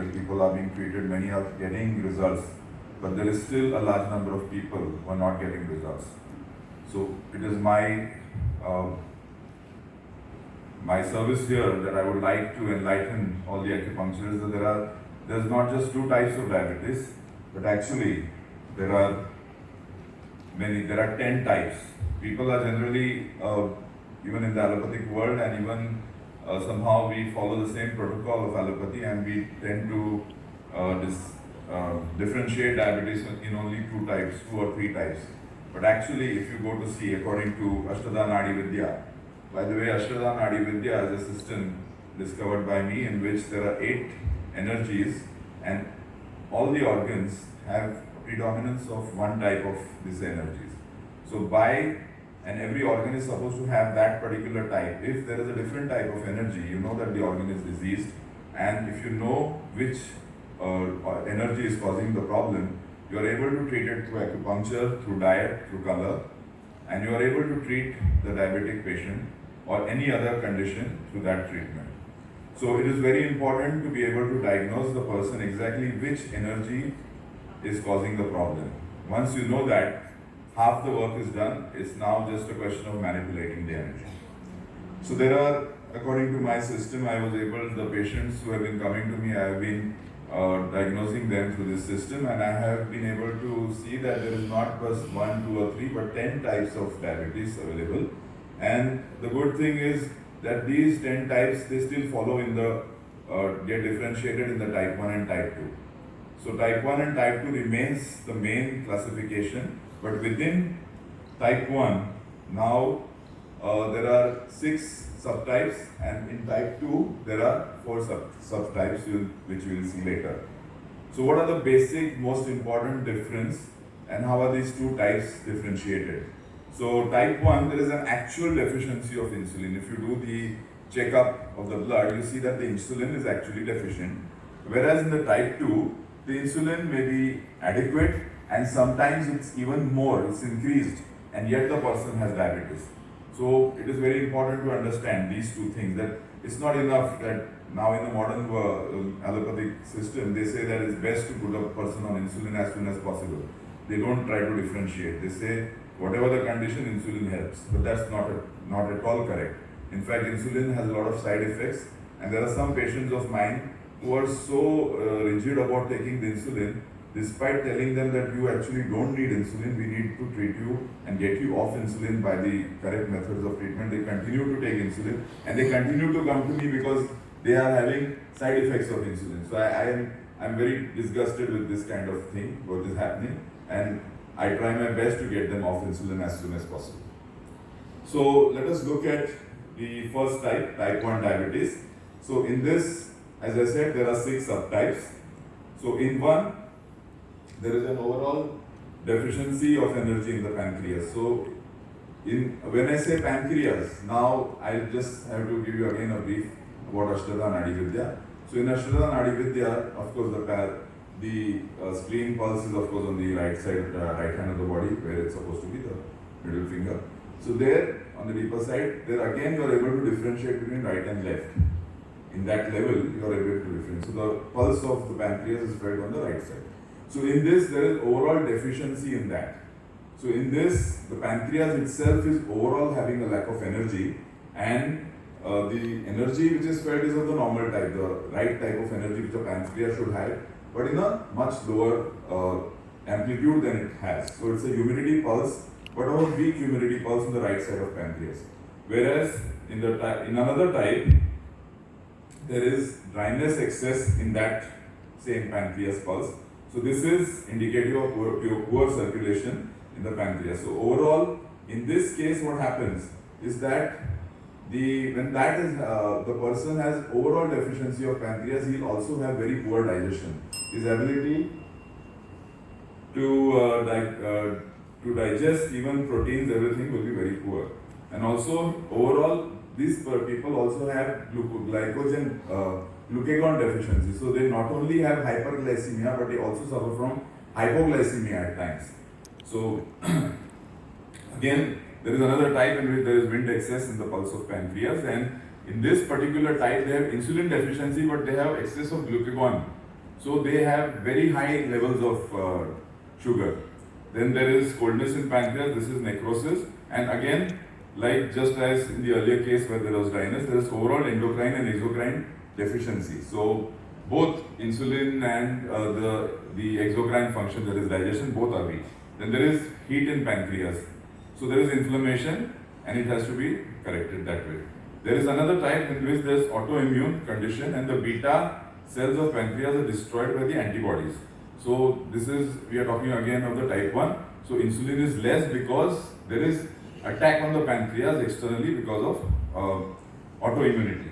well. People are being treated, many are getting results, but there is still a large number of people who are not getting results. So it is uh, my service here that I would like to enlighten all the acupuncturists that there's not just two types of diabetes, but actually there are there are 10 types. People are generally, even in the allopathic world, and even somehow we follow the same protocol of allopathy, and we tend to differentiate diabetes in only two types, two or three types. But actually, if you go to see, according to Asthada Nadi Vidya, by the way, Asthada Nadi Vidya is a system discovered by me in which there are 8 energies, and all the organs have predominance of one type of these energies. So and every organ is supposed to have that particular type. If there is a different type of energy, you know that the organ is diseased, and if you know which energy is causing the problem, you are able to treat it through acupuncture, through diet, through color, and you are able to treat the diabetic patient or any other condition through that treatment. So it is very important to be able to diagnose the person exactly which energy is causing the problem. Once you know that, half the work is done. It's now just a question of manipulating the energy. So there are, according to my system, I was able, the patients who have been coming to me, I have been diagnosing them through this system, and I have been able to see that there is not just 1, 2 or 3, but 10 types of diabetes available. And the good thing is that these 10 types, they still follow in the, get differentiated in the type 1 and type 2. So type 1 and type 2 remains the main classification, but within type 1, now there are 6 subtypes, and in type 2, there are 4 subtypes, which we will see later. So what are the basic, most important difference, and how are these two types differentiated? So type 1, there is an actual deficiency of insulin. If you do the checkup of the blood, you see that the insulin is actually deficient. Whereas in the type 2, the insulin may be adequate, and sometimes it's even more, it's increased, and yet the person has diabetes. So it is very important to understand these two things, that it's not enough that now in the modern allopathic system, they say that it's best to put a person on insulin as soon as possible. They don't try to differentiate. They say whatever the condition, insulin helps, but that's not at all correct. In fact, insulin has a lot of side effects, and there are some patients of mine who are so rigid about taking the insulin, despite telling them that you actually don't need insulin, we need to treat you and get you off insulin by the correct methods of treatment. They continue to take insulin, and they continue to come to me because they are having side effects of insulin. So I'm very disgusted with this kind of thing, what is happening, and I try my best to get them off insulin as soon as possible. So let us look at the first type, type 1 diabetes. So in this, as I said, there are 6 subtypes. So in one, there is an overall deficiency of energy in the pancreas. So when I say pancreas, now I just have to give you again a brief about Asthada Nadi Vidya. So in Asthada Nadi Vidya, of course, the spleen pulse is of course on the right side, right hand of the body, where it's supposed to be the middle finger. So there, on the deeper side, there again you are able to differentiate between right and left. In that level, you are able to differentiate. So the pulse of the pancreas is felt on the right side. So in this, there is overall deficiency in that. So in this, the pancreas itself is overall having a lack of energy, and the energy which is felt is of the normal type, the right type of energy which the pancreas should have, but in a much lower amplitude than it has. So it's a humidity pulse, but a weak humidity pulse on the right side of pancreas. Whereas in another type, there is dryness excess in that same pancreas pulse. So this is indicative of poor circulation in the pancreas. So overall, in this case, what happens is that when the person has overall deficiency of pancreas, he'll also have very poor digestion. His ability to digest even proteins, everything will be very poor. And also overall, these people also have glucagon deficiency. So they not only have hyperglycemia, but they also suffer from hypoglycemia at times. So again, there is another type in which there is wind excess in the pulse of pancreas, and in this particular type they have insulin deficiency, but they have excess of glucagon So they have very high levels of sugar. Then there is coldness in pancreas, this is necrosis. And again, like just as in the earlier case where there was dryness, there is overall endocrine and exocrine deficiency. So both insulin and the exocrine function, that is digestion, both are weak. Then there is heat in pancreas. So there is inflammation and it has to be corrected that way. There is another type in which there is autoimmune condition and the beta cells of pancreas are destroyed by the antibodies. So this is, we are talking again of the type 1. So insulin is less because there is attack on the pancreas externally because of autoimmunity.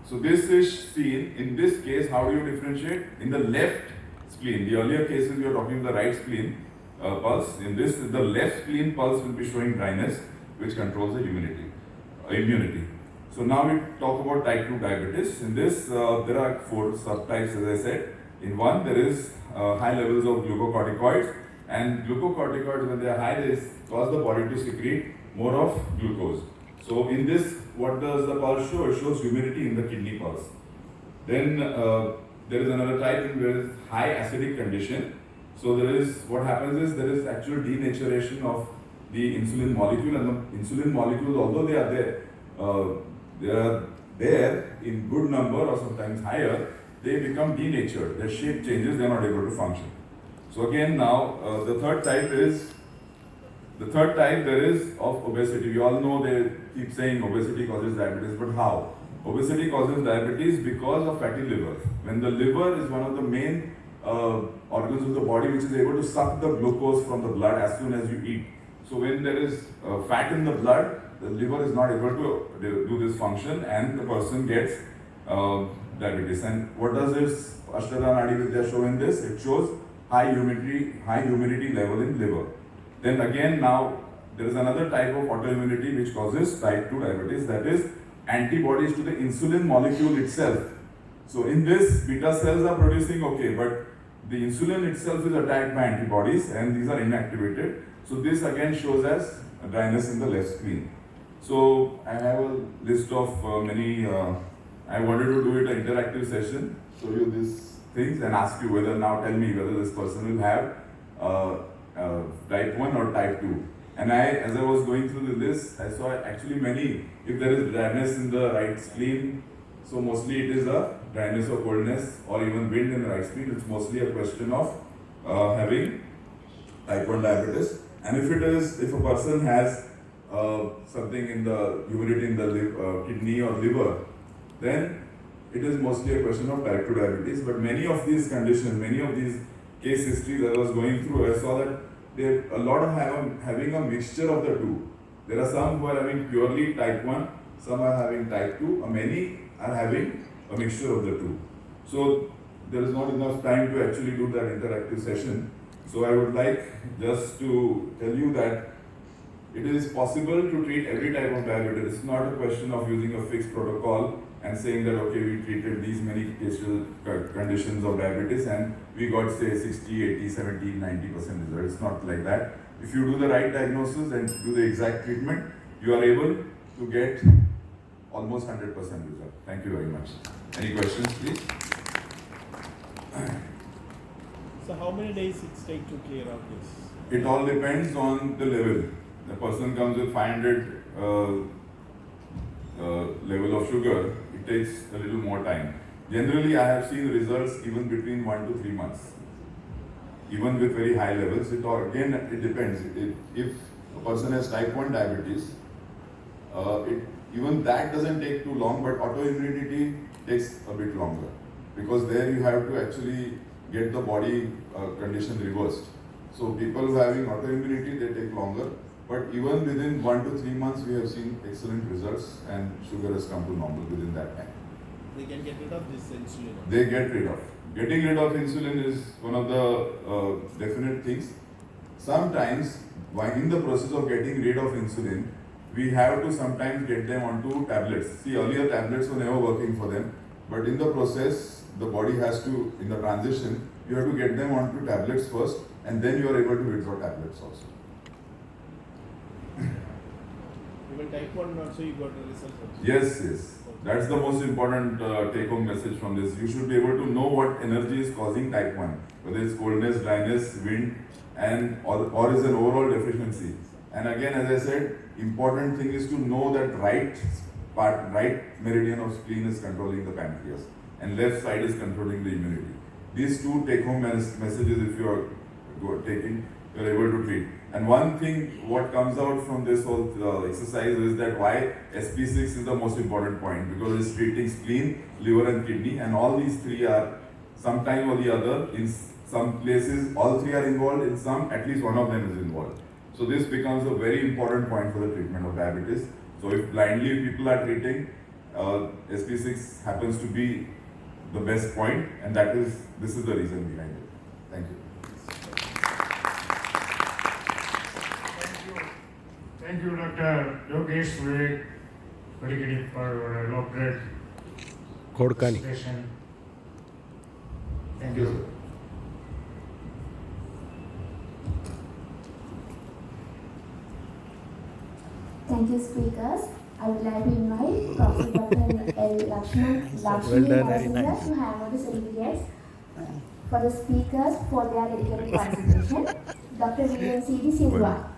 So this is seen in this case. How do you differentiate? In the left spleen. The earlier cases we are talking the right spleen pulse. In this, the left spleen pulse will be showing dryness, which controls the immunity. So now we talk about type 2 diabetes. In this, there are 4 subtypes, as I said. In one, there is high levels of glucocorticoids, and glucocorticoids, when they are high, they cause the body to secrete more of glucose. So in this, what does the pulse show? It shows humidity in the kidney pulse. Then there is another type in where there is high acidic condition. So there is, what happens is there is actual denaturation of the insulin molecule, and the insulin molecules, although they are there in good number or sometimes higher, they become denatured. Their shape changes, they are not able to function. So again now, the third type there is of obesity. We all know they keep saying obesity causes diabetes, but how? Obesity causes diabetes because of fatty liver. When the liver is one of the main organs of the body which is able to suck the glucose from the blood as soon as you eat. So when there is fat in the blood, the liver is not able to do this function and the person gets diabetes. And what does this Asthada Nadi Vidya show in this? It shows high humidity level in liver. Then again now there is another type of autoimmunity which causes type 2 diabetes, that is antibodies to the insulin molecule itself. So in this, beta cells are producing okay, but the insulin itself is attacked by antibodies and these are inactivated. So this again shows as a dryness in the left spleen. So I have a list of many, I wanted to do it an interactive session, show you these things and ask you whether, now tell me whether this person will have type 1 or type 2. And as I was going through the list, I saw actually many, if there is dryness in the right spleen, so mostly it is a dryness or coldness or even wind in the right spleen. It's mostly a question of having type 1 diabetes. And if a person has something in the humidity in the kidney or liver, then it is mostly a question of type 2 diabetes. But many of these conditions, many of these case histories that I was going through, I saw that a lot of having a mixture of the two. There are some who are having purely type 1, some are having type 2, or many are having a mixture of the two. So there is not enough time to actually do that interactive session. So I would like just to tell you that it is possible to treat every type of diabetes. It's not a question of using a fixed protocol and saying that okay, we treated these many conditions of diabetes and we got say 60, 80, 70, 90% result. It's not like that. If you do the right diagnosis and do the exact treatment, you are able to get almost 100% result. Thank you very much. Any questions, please? So how many days it takes to clear out this? It all depends on the level. The person comes with 500 level of sugar, it takes a little more time. Generally, I have seen results even between 1 to 3 months. Even with very high levels, it depends. If a person has type 1 diabetes, even that doesn't take too long, but autoimmunity takes a bit longer. Because there you have to actually get the body condition reversed. So people who are having autoimmunity, they take longer. But even within 1 to 3 months, we have seen excellent results and sugar has come to normal within that time. They can get rid of this insulin. They get rid of. Getting rid of insulin is one of the definite things. Sometimes, while in the process of getting rid of insulin, we have to sometimes get them onto tablets. See, earlier tablets were never working for them, but in the process, the body has to, in the transition, you have to get them onto tablets first, and then you are able to withdraw tablets also. Even type 1 also you got the results also. Yes, yes. That's the most important take-home message from this. You should be able to know what energy is causing type 1, whether it's coldness, dryness, wind, and or is an overall deficiency. And again, as I said, important thing is to know that right meridian of spleen is controlling the pancreas, and left side is controlling the immunity. These two take-home messages, if you are taking, you are able to treat. And one thing, what comes out from this whole exercise is that why SP6 is the most important point, because it's treating spleen, liver and kidney, and all these three are sometime or the other, in some places all three are involved, in some at least one of them is involved. So this becomes a very important point for the treatment of diabetes. So if blindly people are treating, SP6 happens to be the best point, and this is the reason behind it. Thank you. Thank you, Dr. Yogesh Kodkani, for your elaborate Kodkani. presentation. Thank you. Thank you, speakers. I would like to invite Professor Dr. L. Lakshman Well done, very nice. to hand over the certificates for the speakers for their dedicated participation. Dr. William C. D. Silva.